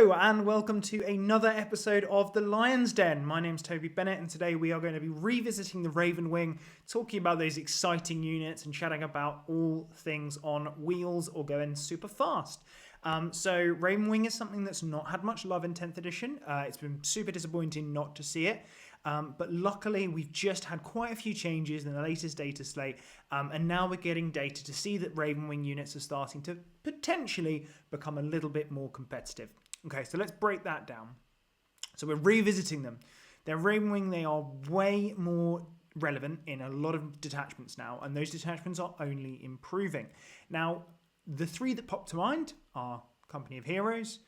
Hello and welcome to another episode of The Lion's Den. My name's Toby Bennett and today we are going to be revisiting the Ravenwing, talking about those exciting units and chatting about all things on wheels or going super fast. So Ravenwing is something that's not had much love in 10th edition. It's been super disappointing not to see it. But luckily, we've just had quite a few changes in the latest data slate, and now we're getting data to see that Ravenwing units are starting to potentially become a little bit more competitive. Okay, so let's break that down. So we're revisiting them. They're Ravenwing, they are way more relevant in a lot of detachments now, and those detachments are only improving. Now, the three that pop to mind are Company of Heroes,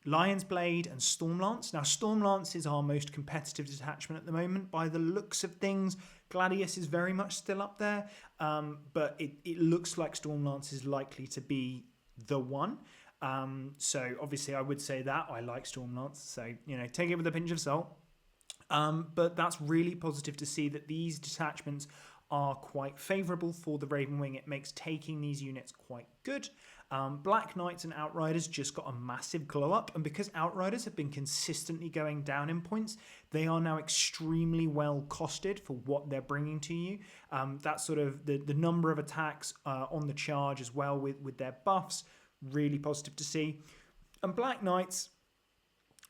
Lion's Blade and Stormlance. Now, Stormlance is our most competitive detachment at the moment. By the looks of things, Gladius is very much still up there, but it looks like Stormlance is likely to be the one. So obviously I would say that. I like Stormlance, so, you know, take it with a pinch of salt. But that's really positive to see that these detachments are quite favourable for the Ravenwing. It makes taking these units quite good. Black Knights and Outriders just got a massive glow up, and because Outriders have been consistently going down in points, they are now extremely well costed for what they're bringing to you. That's sort of the number of attacks on the charge as well with their buffs, really positive to see. And Black Knights,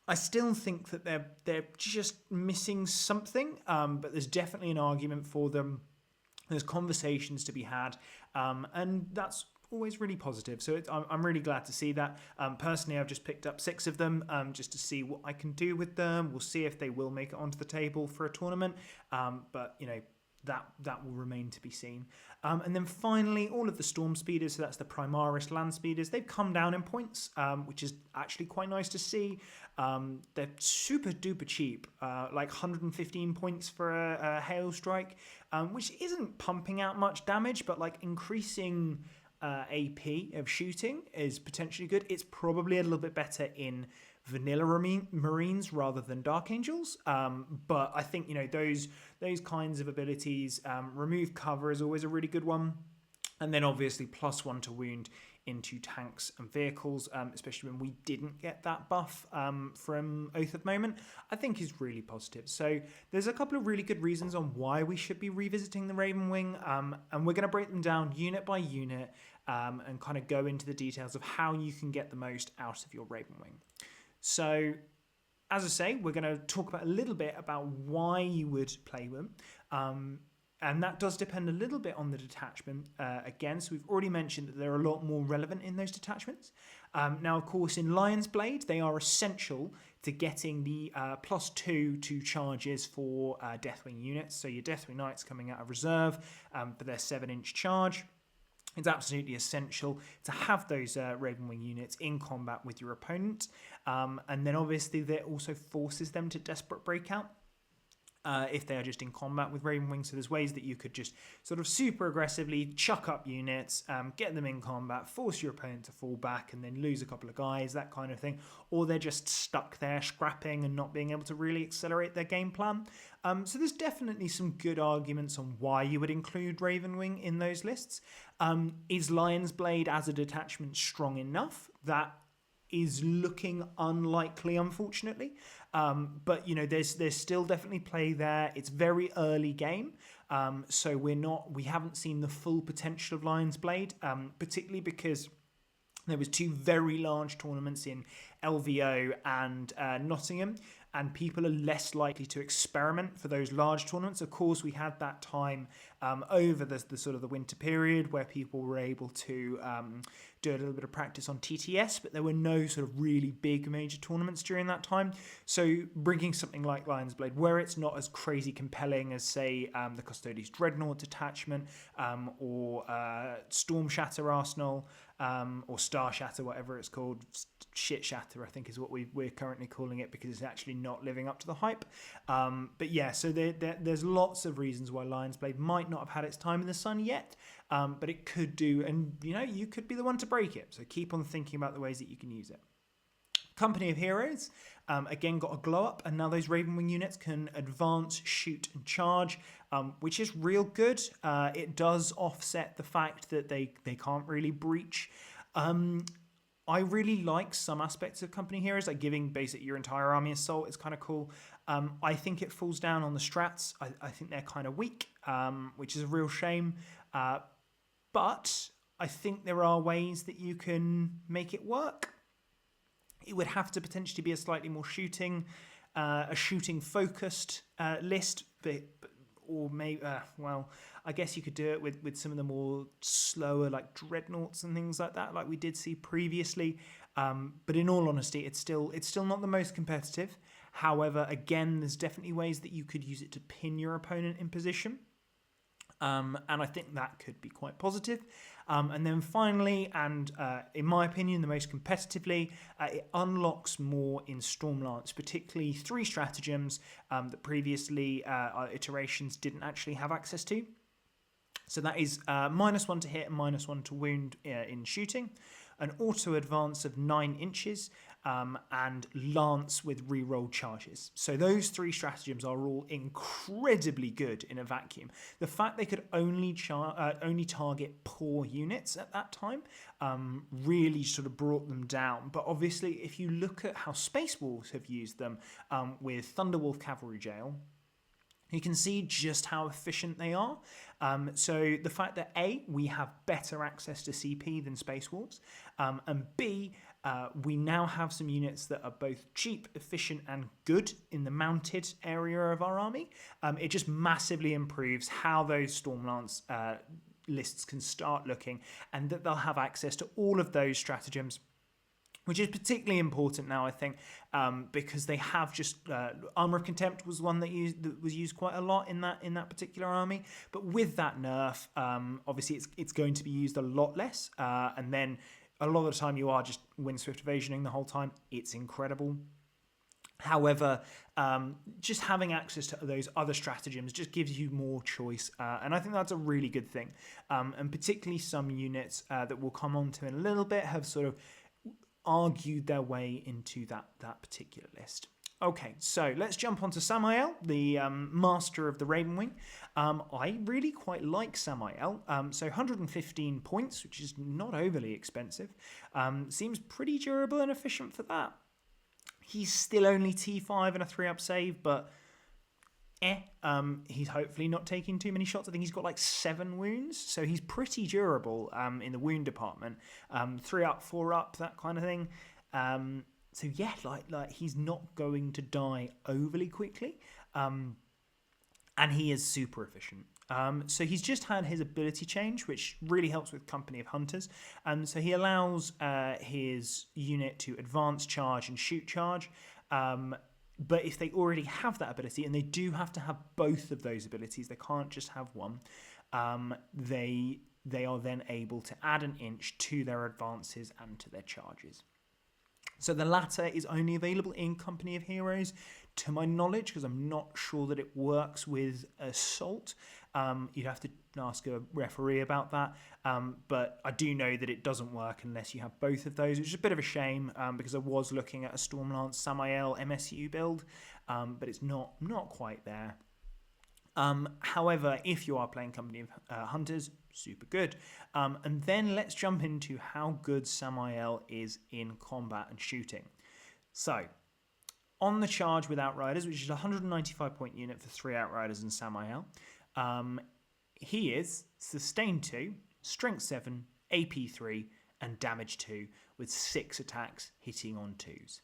I still think that they're just missing something, but there's definitely an argument for them. There's conversations to be had, and that's always really positive. So I'm really glad to see that. Personally, I've just picked up 6 of them just to see what I can do with them. We'll see if they will make it onto the table for a tournament, but you know, that will remain to be seen. And then finally, all of the Storm Speeders, so that's the Primaris Land Speeders, they've come down in points, which is actually quite nice to see. They're super duper cheap, like 115 points for a Hail Strike, which isn't pumping out much damage, but like increasing AP of shooting is potentially good. It's probably a little bit better in vanilla Marines rather than Dark Angels, but I think, you know, those kinds of abilities, remove cover is always a really good one, and then obviously +1 to wound into tanks and vehicles, especially when we didn't get that buff from Oath of Moment, I think is really positive. So there's a couple of really good reasons on why we should be revisiting the Ravenwing, and we're going to break them down unit by unit and kind of go into the details of how you can get the most out of your Ravenwing. So, as I say, we're going to talk about a little bit about why you would play them. And that does depend a little bit on the detachment. Again, so we've already mentioned that they're a lot more relevant in those detachments. Now, of course, in Lion's Blade, they are essential to getting the +2 to charges for Deathwing units. So your Deathwing Knights coming out of reserve for their 7-inch charge. It's absolutely essential to have those Ravenwing units in combat with your opponent. And then obviously that also forces them to Desperate Breakout if they are just in combat with Ravenwing. So there's ways that you could just sort of super aggressively chuck up units, get them in combat, force your opponent to fall back and then lose a couple of guys, that kind of thing. Or they're just stuck there scrapping and not being able to really accelerate their game plan. So there's definitely some good arguments on why you would include Ravenwing in those lists. Is Lion's Blade as a detachment strong enough? That is looking unlikely, unfortunately. But you know, there's still definitely play there. It's very early game, so we haven't seen the full potential of Lion's Blade, particularly because there was 2 very large tournaments in LVO and Nottingham, and people are less likely to experiment for those large tournaments. Of course, we had that time over the sort of the winter period where people were able to do a little bit of practice on TTS, but there were no sort of really big major tournaments during that time. So bringing something like Lion's Blade, where it's not as crazy compelling as, say, the Custodes Dreadnought detachment or Storm Shatter Arsenal or Star Shatter, whatever it's called. Shit Shatter, I think, is what we're currently calling it, because it's actually not living up to the hype. But yeah, so there's lots of reasons why Lion's Blade might not have had its time in the sun yet, but it could do, and you know, you could be the one to break it. So keep on thinking about the ways that you can use it. Company of Heroes, again, got a glow up, and now those Ravenwing units can advance, shoot, and charge, which is real good. It does offset the fact that they can't really breach. I really like some aspects of company heroes, like giving basically your entire army assault is kind of cool. I think it falls down on the strats. I think they're kind of weak, which is a real shame. But I think there are ways that you can make it work. It would have to potentially be a slightly more shooting focused list, or maybe well, I guess you could do it with some of the more slower like dreadnoughts and things like that, like we did see previously. But in all honesty, it's still not the most competitive. However, again, there's definitely ways that you could use it to pin your opponent in position. And I think that could be quite positive. And then finally, and in my opinion, the most competitively, it unlocks more in Stormlance, particularly 3 stratagems that previously iterations didn't actually have access to. So that is -1 to hit and -1 to wound in shooting, an auto advance of 9 inches, and lance with reroll charges. So those 3 stratagems are all incredibly good in a vacuum. The fact they could only target poor units at that time really sort of brought them down. But obviously, if you look at how Space Wolves have used them with Thunderwolf Cavalry Jail, you can see just how efficient they are. So the fact that A, we have better access to CP than Space Wolves, and B, we now have some units that are both cheap, efficient, and good in the mounted area of our army. It just massively improves how those Stormlance lists can start looking, and that they'll have access to all of those stratagems, which is particularly important now, I think, because they have just Armor of Contempt was one that was used quite a lot in that particular army. But with that nerf, obviously it's going to be used a lot less, and then a lot of the time you are just Windswift evasioning the whole time. It's incredible. However, just having access to those other stratagems just gives you more choice, and I think that's a really good thing. And particularly some units that we'll come on to in a little bit have sort of argued their way into that particular list. Okay, so let's jump on to Sammael, the master of the Ravenwing. I really quite like Sammael. So 115 points, which is not overly expensive. Seems pretty durable and efficient for that. He's still only T5 and a 3-up save, but he's hopefully not taking too many shots. I think he's got like 7 wounds, so he's pretty durable in the wound department. 3-up, 4-up, that kind of thing. So yeah, like he's not going to die overly quickly, and he is super efficient. So he's just had his ability change, which really helps with Company of Hunters. So he allows his unit to advance charge and shoot charge. But if they already have that ability, and they do have to have both of those abilities, they can't just have one, they are then able to add an inch to their advances and to their charges. So the latter is only available in Company of Heroes, to my knowledge, because I'm not sure that it works with Assault. You'd have to ask a referee about that. But I do know that it doesn't work unless you have both of those, which is a bit of a shame, because I was looking at a Stormlance Sammael MSU build, but it's not quite there. However, if you are playing Company of Hunters, super good. And then let's jump into how good Sammael is in combat and shooting. So, on the charge with Outriders, which is a 195 point unit for 3 Outriders and Sammael, he is Sustain 2, Strength 7, AP 3, and Damage 2, with 6 attacks hitting on 2s.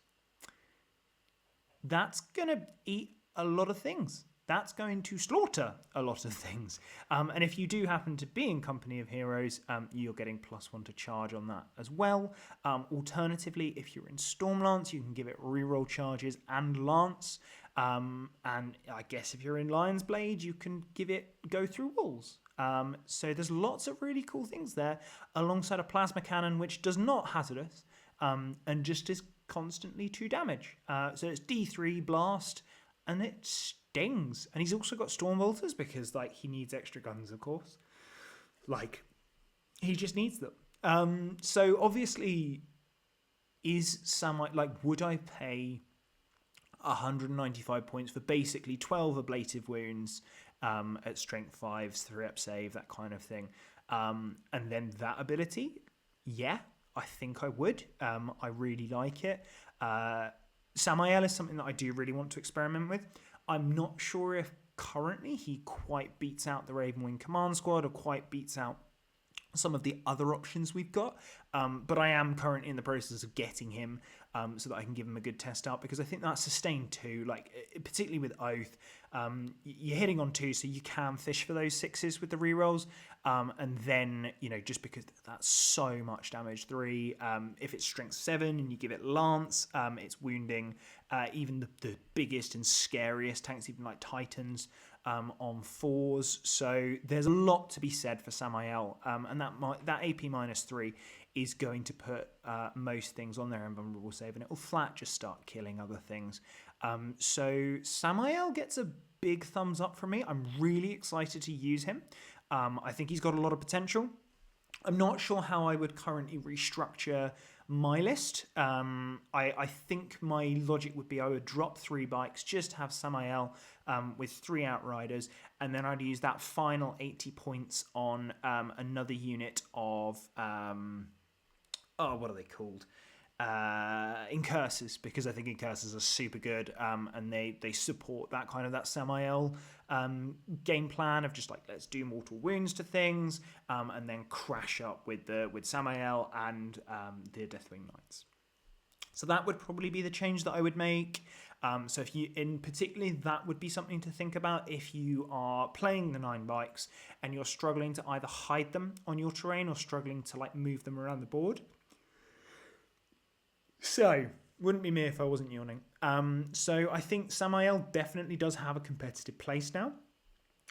That's going to eat a lot of things. That's going to slaughter a lot of things. And if you do happen to be in Company of Heroes, you're getting +1 to charge on that as well. Alternatively, if you're in Stormlance, you can give it reroll charges and Lance. And I guess if you're in Lion's Blade, you can give it go through walls. So there's lots of really cool things there, alongside a plasma cannon, which does not hazardous, and just is constantly 2 damage. So it's D3 blast, and it stings. And he's also got Storm Bolters, because like he needs extra guns, of course. Like, he just needs them. So obviously, is Sammael, like, would I pay 195 points for basically 12 ablative wounds at strength 5s, 3-up save, that kind of thing, and then that ability? Yeah, I think I would. I really like it. Sammael is something that I do really want to experiment with. I'm not sure if currently he quite beats out the Ravenwing command squad or quite beats out some of the other options we've got, but I am currently in the process of getting him so that I can give him a good test out, because I think that sustained 2, like particularly with Oath, you're hitting on 2, so you can fish for those 6s with the rerolls, and then just because that's so much damage. 3, if it's strength 7 and you give it Lance, it's wounding even the biggest and scariest tanks, even like Titans, on 4s. So there's a lot to be said for Sammael, and that AP -3 is going to put most things on their invulnerable save, and it will flat just start killing other things. So Sammael gets a big thumbs up from me. I'm really excited to use him. I think he's got a lot of potential. I'm not sure how I would currently restructure my list. I think my logic would be I would drop 3 bikes, just have Sammael with 3 Outriders, and then I'd use that final 80 points on another unit of, what are they called? Incursors, because I think Incursors are super good, and they support that kind of that Sammael game plan of just like, let's do mortal wounds to things, and then crash up with Sammael and the Deathwing Knights. So that would probably be the change that I would make. So if you, in particularly, that would be something to think about if you are playing the 9 bikes and you're struggling to either hide them on your terrain or struggling to like move them around the board. So, wouldn't be me if I wasn't yawning. So I think Sammael definitely does have a competitive place now.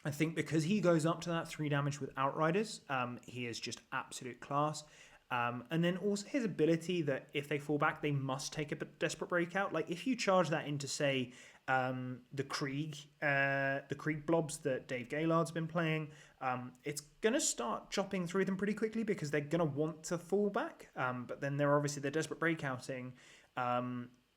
I think because he goes up to that 3 damage with Outriders, he is just absolute class. And then also his ability that if they fall back, they must take a desperate breakout. Like if you charge that into, say, the Krieg blobs that Dave Gaillard's been playing, it's going to start chopping through them pretty quickly because they're going to want to fall back. But then they're desperate breakouting,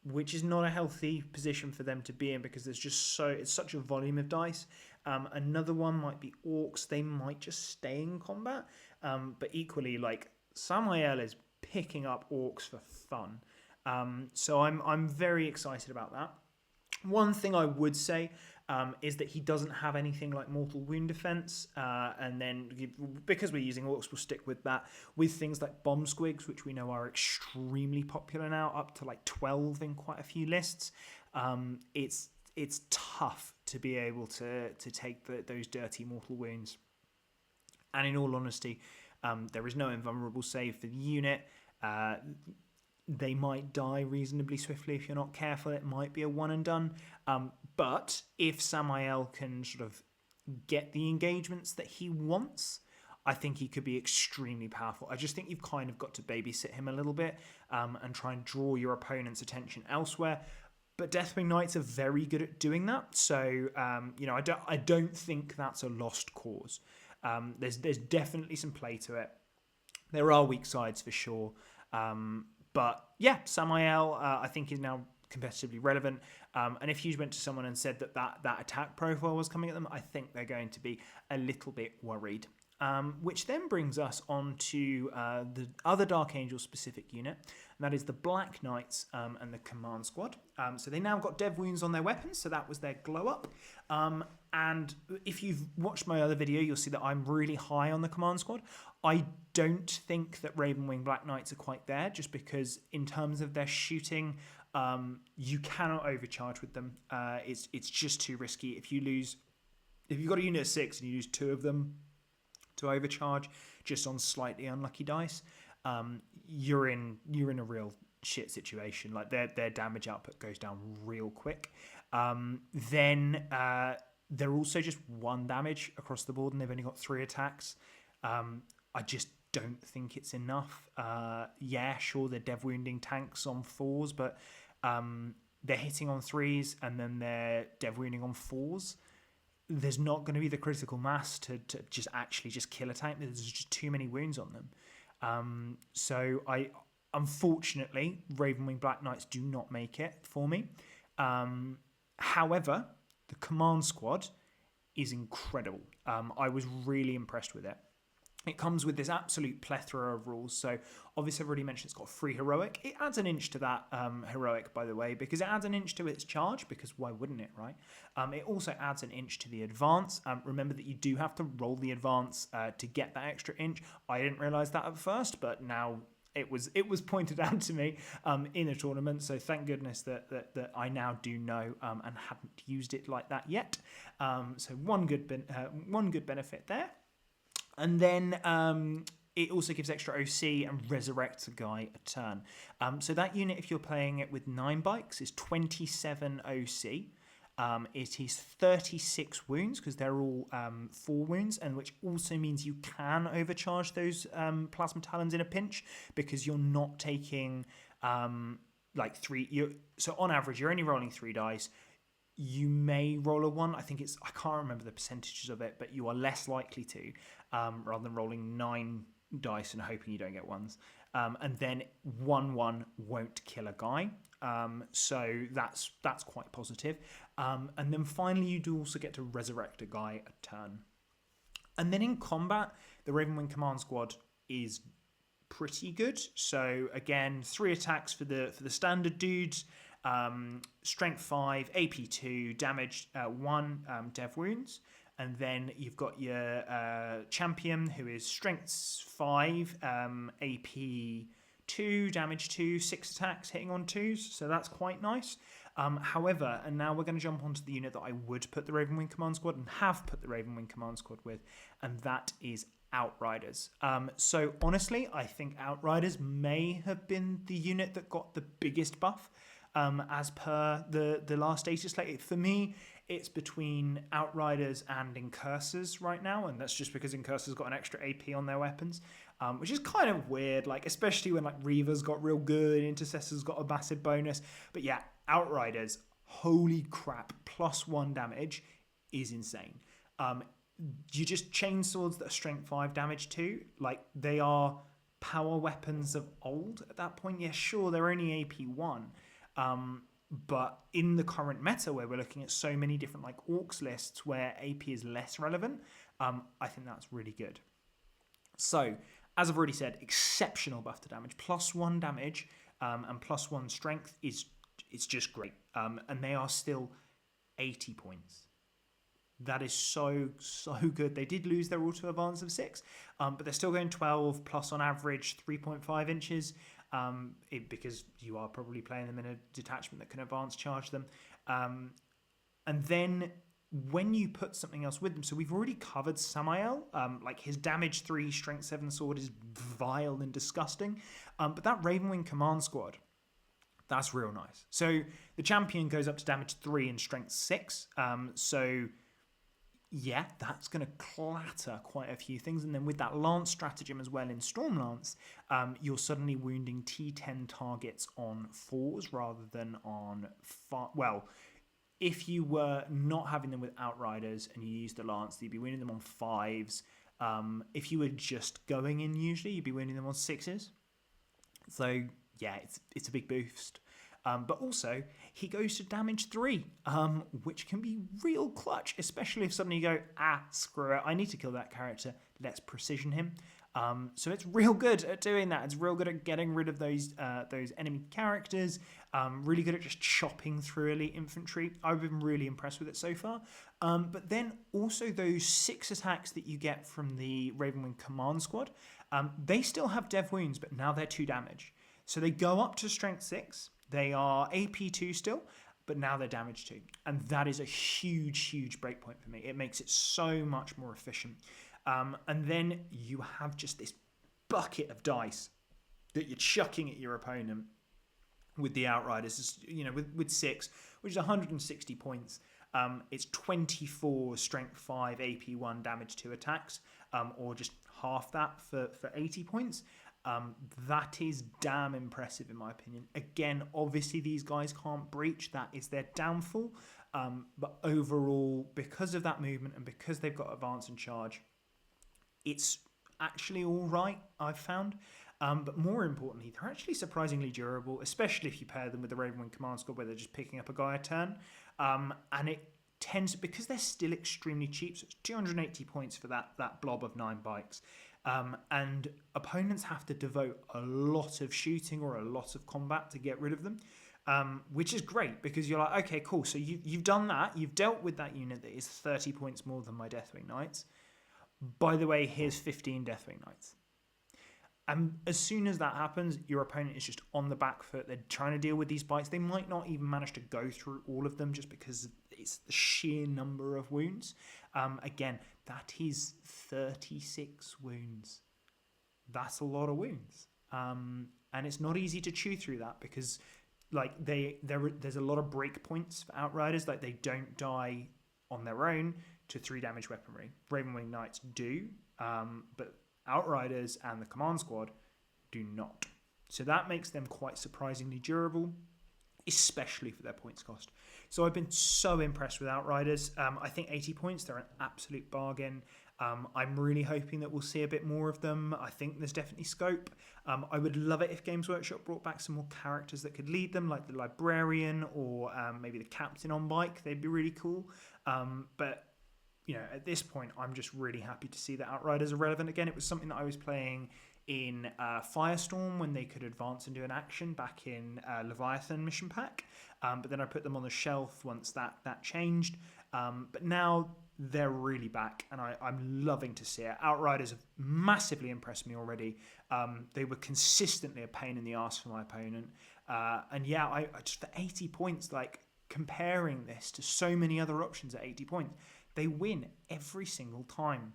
which is not a healthy position for them to be in because it's such a volume of dice. Another one might be Orcs. They might just stay in combat. But equally, like, Sammael is picking up Orcs for fun. So I'm very excited about that. One thing I would say is that he doesn't have anything like mortal wound defense, and then because we're using Orcs, we'll stick with that. With things like bomb squigs, which we know are extremely popular now, up to like 12 in quite a few lists, it's tough to be able to take those dirty mortal wounds. And in all honesty, there is no invulnerable save for the unit. They might die reasonably swiftly if you're not careful. It might be a one and done. But if Sammael can sort of get the engagements that he wants, I think he could be extremely powerful. I just think you've kind of got to babysit him a little bit and try and draw your opponent's attention elsewhere. But Deathwing Knights are very good at doing that. So, I don't think that's a lost cause. There's definitely some play to it. There are weak sides for sure. But yeah, Sammael, I think, is now competitively relevant. And if you went to someone and said that attack profile was coming at them, I think they're going to be a little bit worried. Which then brings us on to the other Dark Angel specific unit, and that is the Black Knights and the Command Squad. So they now got dev wounds on their weapons, so that was their glow up. And if you've watched my other video, you'll see that I'm really high on the Command Squad. I don't think that Ravenwing Black Knights are quite there, just because in terms of their shooting, you cannot overcharge with them. It's just too risky. If you've got a unit of 6 and you use 2 of them to overcharge just on slightly unlucky dice, you're in a real shit situation. Like their damage output goes down real quick. Then they're also just 1 damage across the board, and they've only got 3 attacks. I just don't think it's enough. Yeah, sure, they're dev wounding tanks on 4s, but they're hitting on 3s and then they're dev wounding on 4s. There's not going to be the critical mass to just kill a tank. There's just too many wounds on them. So unfortunately, Ravenwing Black Knights do not make it for me. However, the Command Squad is incredible. I was really impressed with it. It comes with this absolute plethora of rules. So obviously I've already mentioned it's got free heroic. It adds an inch to that heroic, by the way, because it adds an inch to its charge, because why wouldn't it, right? It also adds an inch to the advance. Remember that you do have to roll the advance to get that extra inch. I didn't realise that at first, but now it was pointed out to me in a tournament. So thank goodness that I now do know and hadn't used it like that yet. So one good benefit there. And then it also gives extra OC and resurrects a guy a turn. So that unit, if you're playing it with 9 bikes, is 27 OC. It is 36 wounds, because they're all 4 wounds, and which also means you can overcharge those plasma talons in a pinch, because you're not taking like 3. So on average, you're only rolling 3 dice. You may roll a 1. I can't remember the percentages of it, but you are less likely to, rather than rolling 9 dice and hoping you don't get 1s. And then 1/1 won't kill a guy. So that's quite positive. And then finally, you do also get to resurrect a guy a turn. And then in combat, the Ravenwing Command Squad is pretty good. So again, 3 attacks for the standard dudes. Strength 5, AP 2, damage 1, dev wounds. And then you've got your champion, who is strength 5, AP 2, damage 2, 6 attacks hitting on 2s. So that's quite nice. However, and now we're going to jump onto the unit that I would put the Ravenwing Command Squad and have put the Ravenwing Command Squad with, and that is Outriders. So honestly, I think Outriders may have been the unit that got the biggest buff. As per the last data slate. For me, it's between Outriders and Incursors right now, and that's just because Incursors got an extra AP on their weapons, which is kind of weird, like especially when like Reavers got real good, Intercessors got a massive bonus. But yeah, Outriders, holy crap, +1 damage is insane. You just chainswords that are strength 5 damage too, like they are power weapons of old at that point. Yeah, sure, they're only AP 1. But in the current meta, where we're looking at so many different like orcs lists where AP is less relevant, I think that's really good. So, as I've already said, exceptional buff to damage, +1 damage and +1 strength it's just great. And they are still 80 points. That is so good. They did lose their auto advance of 6, but they're still going 12 plus on average 3.5 inches. Because you are probably playing them in a detachment that can advance charge them. And then when you put something else with them, so we've already covered Sammael, like his damage 3, strength 7 sword is vile and disgusting. But that Ravenwing Command Squad, that's real nice. So the champion goes up to damage 3 and strength 6. So yeah, that's going to clatter quite a few things. And then with that Lance stratagem as well in Stormlance, you're suddenly wounding T10 targets on 4s rather than on 5. Well, if you were not having them with Outriders and you used the Lance, you'd be wounding them on 5s. If you were just going in usually, you'd be wounding them on 6s. So yeah, it's a big boost. But also, he goes to damage 3, which can be real clutch, especially if suddenly you go, screw it, I need to kill that character, let's precision him. So it's real good at doing that. It's real good at getting rid of those enemy characters, really good at just chopping through elite infantry. I've been really impressed with it so far. But then also those 6 attacks that you get from the Ravenwing Command Squad, they still have dev wounds, but now they're 2 damage. So they go up to strength 6. They are AP 2 still, but now they're damage 2. And that is a huge breakpoint for me. It makes it so much more efficient. And then you have just this bucket of dice that you're chucking at your opponent with the Outriders, with 6, which is 160 points. It's 24 strength 5, AP 1, damage 2 attacks, or just half that for 80 points. That is damn impressive in my opinion. Again, obviously these guys can't breach, that is their downfall. But overall, because of that movement and because they've got advance and charge, it's actually all right, I've found. But more importantly, they're actually surprisingly durable, especially if you pair them with the Ravenwing Command Squad where they're just picking up a guy a turn. And it tends, because they're still extremely cheap, so it's 280 points for that blob of 9 bikes. and opponents have to devote a lot of shooting or a lot of combat to get rid of them, which is great because you're like, okay, cool. So you've done that. You've dealt with that unit that is 30 points more than my Deathwing Knights. By the way, here's 15 Deathwing Knights. And as soon as that happens, your opponent is just on the back foot. They're trying to deal with these bites. They might not even manage to go through all of them just because it's the sheer number of wounds. Again, that is 36 wounds. That's a lot of wounds. And it's not easy to chew through that because like there's a lot of break points for Outriders. Like they don't die on their own to 3 damage weaponry. Ravenwing Knights do, but Outriders and the command squad do not. So that makes them quite surprisingly durable, especially for their points cost. So I've been so impressed with Outriders. I think 80 points, they're an absolute bargain. I'm really hoping that we'll see a bit more of them. I think there's definitely scope. I would love it if Games Workshop brought back some more characters that could lead them, like the Librarian or maybe the Captain on bike. They'd be really cool. But you know, at this point, I'm just really happy to see that Outriders are relevant again. It was something that I was playing in Firestorm when they could advance and do an action back in Leviathan mission pack. But then I put them on the shelf once that changed. But now they're really back, and I'm loving to see it. Outriders have massively impressed me already. They were consistently a pain in the ass for my opponent. And yeah, I just for 80 points, like comparing this to so many other options at 80 points, they win every single time.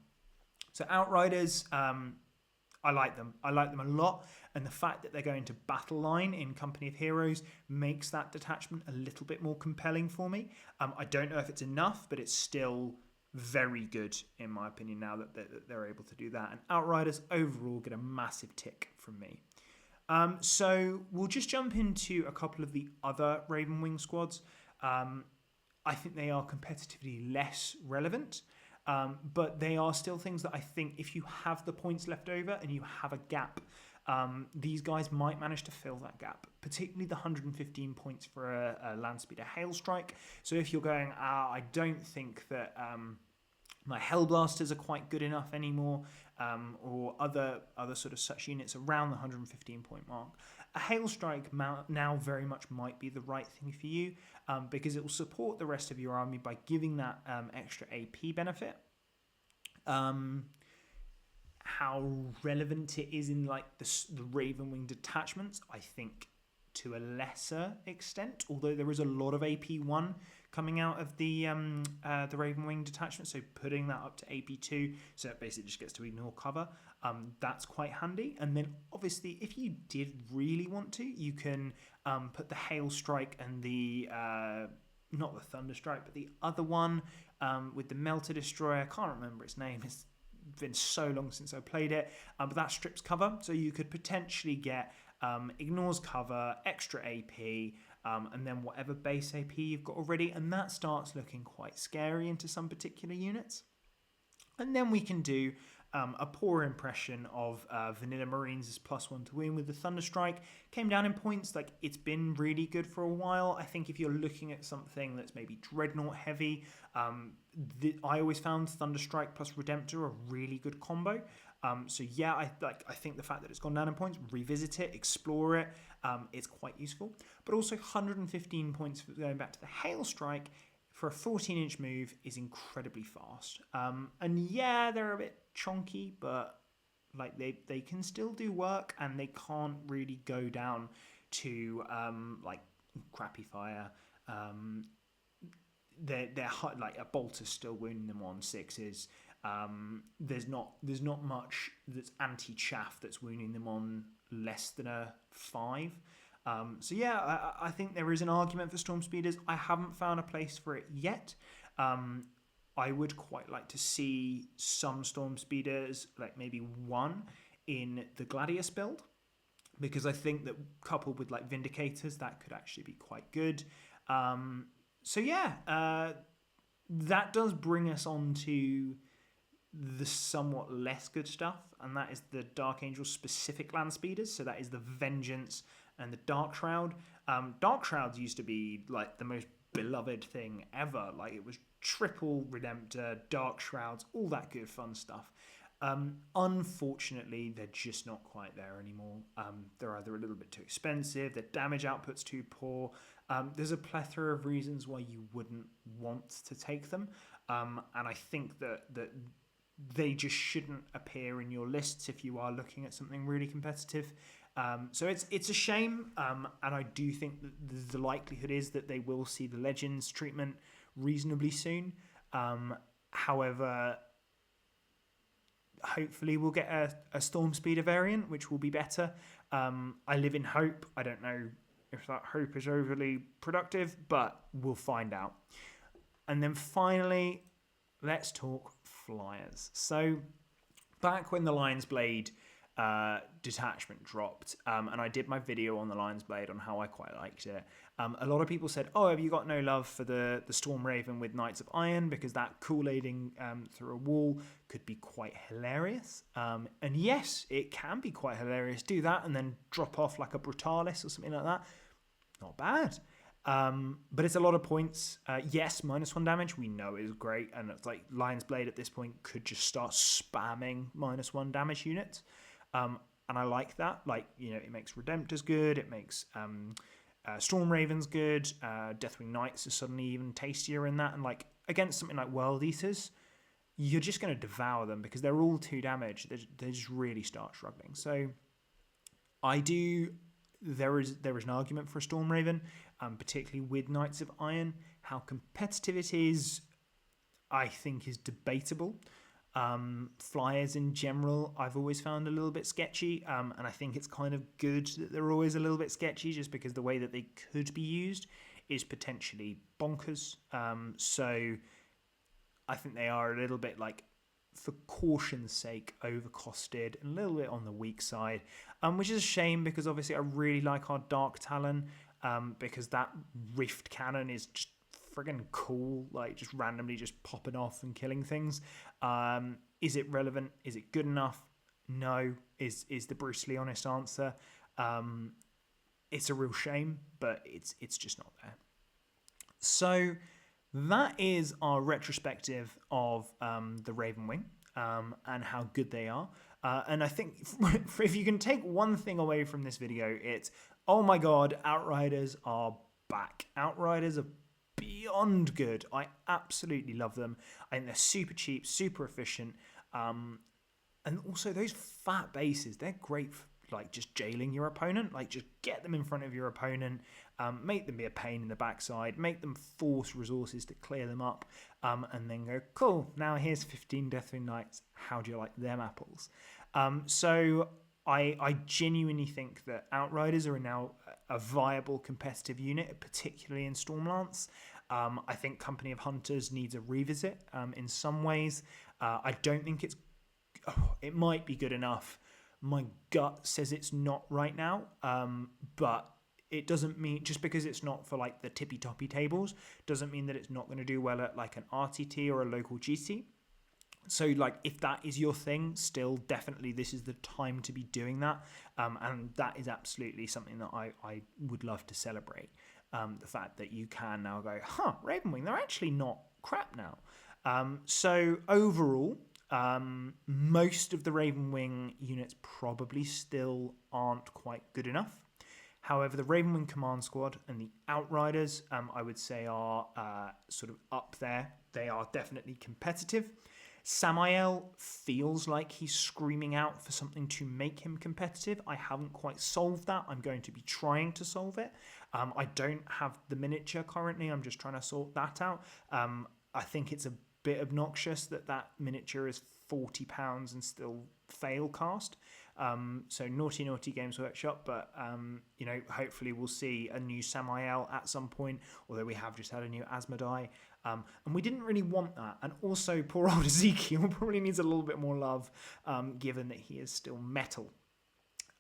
So Outriders, I like them. I like them a lot. And the fact that they're going to Battle Line in Company of Heroes makes that detachment a little bit more compelling for me. I don't know if it's enough, but it's still very good, in my opinion, now that they're able to do that. And Outriders overall get a massive tick from me. So we'll just jump into a couple of the other Ravenwing squads. I think they are competitively less relevant, but they are still things that I think if you have the points left over and you have a gap, these guys might manage to fill that gap, particularly the 115 points for a Landspeeder Hailstrike. So if you're going, I don't think that my Hellblasters are quite good enough anymore, or other sort of such units around the 115 point mark, a Hailstrike now very much might be the right thing for you, because it will support the rest of your army by giving that extra AP benefit. How relevant it is in like the Ravenwing detachments, I think to a lesser extent, although there is a lot of AP1 coming out of the Ravenwing detachment, so putting that up to AP2, so it basically just gets to ignore cover, that's quite handy. And then obviously if you did really want to, you can put the Hailstrike and the not the Thunderstrike, but the other one with the Melter Destroyer. I can't remember its name, it's been so long since I played it, but that strips cover, so you could potentially get ignores cover, extra AP, and then whatever base AP you've got already, and that starts looking quite scary into some particular units. And then we can do a poor impression of Vanilla Marines' +1 to win with the Thunderstrike. Came down in points, like it's been really good for a while. I think if you're looking at something that's maybe Dreadnought heavy, I always found Thunderstrike plus Redemptor a really good combo. So yeah, I think the fact that it's gone down in points, revisit it, explore it, it's quite useful. But also 115 points for going back to the Hailstrike for a 14-inch move is incredibly fast. And yeah, they're a bit chonky, but like they can still do work, and they can't really go down to like crappy fire. They're like a bolt is still wounding them on 6s. There's not much that's anti-chaff that's wounding them on less than a 5. So yeah, I think there is an argument for Storm Speeders. I haven't found a place for it yet. I would quite like to see some Storm Speeders, like maybe one in the Gladius build, because I think that coupled with like Vindicators, that could actually be quite good. So yeah, that does bring us on to the somewhat less good stuff, and that is the Dark Angel specific land speeders. So that is the Vengeance and the Dark Shroud. Dark Shrouds used to be like the most beloved thing ever. Like it was triple Redemptor, Dark Shrouds, all that good fun stuff. Unfortunately, they're just not quite there anymore. They're either a little bit too expensive, their damage output's too poor. There's a plethora of reasons why you wouldn't want to take them, and I think that they just shouldn't appear in your lists if you are looking at something really competitive. So it's a shame, and I do think that the likelihood is that they will see the Legends treatment reasonably soon. However, hopefully we'll get a Storm Speeder variant, which will be better. I live in hope. I don't know if that hope is overly productive, but we'll find out. And then finally, let's talk flyers. So back when the Lion's Blade detachment dropped, and I did my video on the Lion's Blade on how I quite liked it. A lot of people said, "Oh, have you got no love for the Storm Raven with Knights of Iron? Because that Kool-Aiding through a wall could be quite hilarious." And yes, it can be quite hilarious. Do that and then drop off like a Brutalis or something like that. Not bad. But it's a lot of points. Yes, -1 damage, we know is great. And it's like Lion's Blade at this point could just start spamming -1 damage units. And I like that. Like, you know, it makes Redemptors good. It makes Storm Ravens good. Deathwing Knights is suddenly even tastier in that. And like against something like World Eaters, you're just going to devour them because they're all 2 damage. They just really start struggling. So I do. There is an argument for a Storm Raven, particularly with Knights of Iron. How competitive it is, I think, is debatable. Flyers in general, I've always found a little bit sketchy, and I think it's kind of good that they're always a little bit sketchy, just because the way that they could be used is potentially bonkers. So I think they are a little bit, like, for caution's sake, overcosted and a little bit on the weak side, which is a shame because obviously I really like our Dark Talon, because that Rift Cannon is just friggin' cool, like just randomly just popping off and killing things. Is it relevant? Is it good enough? No, is the brutally honest answer. It's a real shame, but it's just not there. So that is our retrospective of the Ravenwing and how good they are. And I think if you can take one thing away from this video, it's, oh my god, Outriders are back. Outriders are beyond good. I absolutely love them. I think they're super cheap, super efficient. And also those fat bases, they're great for like just jailing your opponent. Like just get them in front of your opponent, make them be a pain in the backside, make them force resources to clear them up, and then go, cool, now here's 15 Deathwing Knights. How do you like them apples? So I genuinely think that Outriders are now a viable competitive unit, particularly in Stormlance. I think Company of Hunters needs a revisit in some ways. I don't think it might be good enough. My gut says it's not right now, but it doesn't mean, just because it's not for like the tippy toppy tables, doesn't mean that it's not going to do well at like an RTT or a local GC. So like if that is your thing, still definitely this is the time to be doing that, and that is absolutely something that I would love to celebrate. The fact that you can now go, Ravenwing, they're actually not crap now. So overall, most of the Ravenwing units probably still aren't quite good enough. However, the Ravenwing Command Squad and the Outriders, I would say, are sort of up there. They are definitely competitive. Sammael feels like he's screaming out for something to make him competitive. I haven't quite solved that. I'm going to be trying to solve it. I don't have the miniature currently. I'm just trying to sort that out. I think it's a bit obnoxious that miniature is £40 and still fail cast. So naughty Games Workshop, but hopefully we'll see a new Sammael at some point, although we have just had a new Asmodai, and we didn't really want that. And also poor old Ezekiel probably needs a little bit more love, given that he is still metal.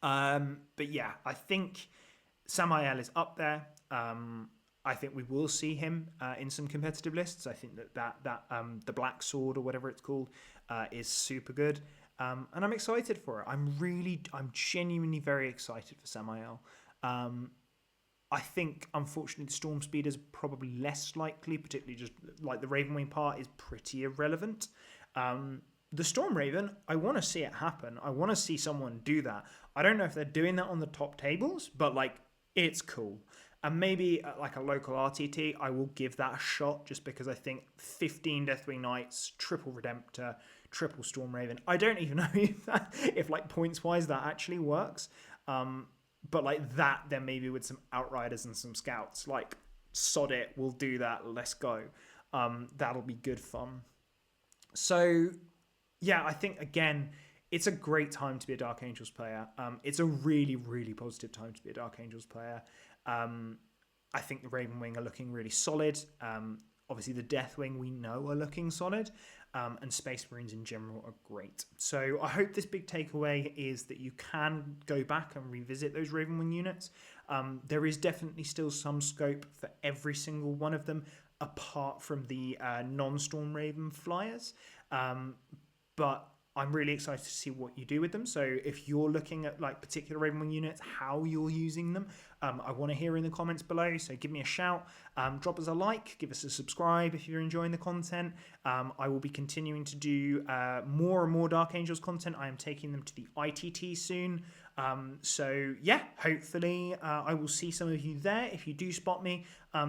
But yeah, I think Sammael is up there. I think we will see him in some competitive lists. I think that the Black Sword or whatever it's called is super good. And I'm excited for it. I'm genuinely very excited for Sammael. I think, unfortunately, the Storm Speed is probably less likely, particularly just like the Ravenwing part is pretty irrelevant. the Storm Raven, I want to see it happen. I want to see someone do that. I don't know if they're doing that on the top tables, but like, it's cool. And maybe like a local RTT, I will give that a shot just because I think 15 Deathwing Knights, triple Redemptor, triple Storm Raven. I don't even know if like points wise that actually works. But like that, then maybe with some Outriders and some Scouts, like sod it, we'll do that. Let's go. That'll be good fun. So yeah, I think again, it's a great time to be a Dark Angels player. It's a really, really positive time to be a Dark Angels player. I think the Ravenwing are looking really solid. Obviously, the Deathwing we know are looking solid. And Space Marines in general are great. So I hope this big takeaway is that you can go back and revisit those Ravenwing units. There is definitely still some scope for every single one of them, apart from the non-Storm Raven flyers. But I'm really excited to see what you do with them. So if you're looking at like particular Ravenwing units, how you're using them, I want to hear in the comments below. So give me a shout, drop us a like, give us a subscribe if you're enjoying the content. I will be continuing to do more and more Dark Angels content. I am taking them to the ITT soon. So yeah, hopefully I will see some of you there. If you do spot me,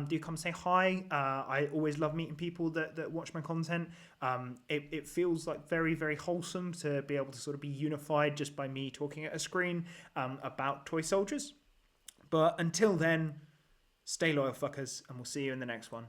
do come say hi. I always love meeting people that watch my content. It feels like very, very wholesome to be able to sort of be unified just by me talking at a screen about toy soldiers. But until then, stay loyal, fuckers, and we'll see you in the next one.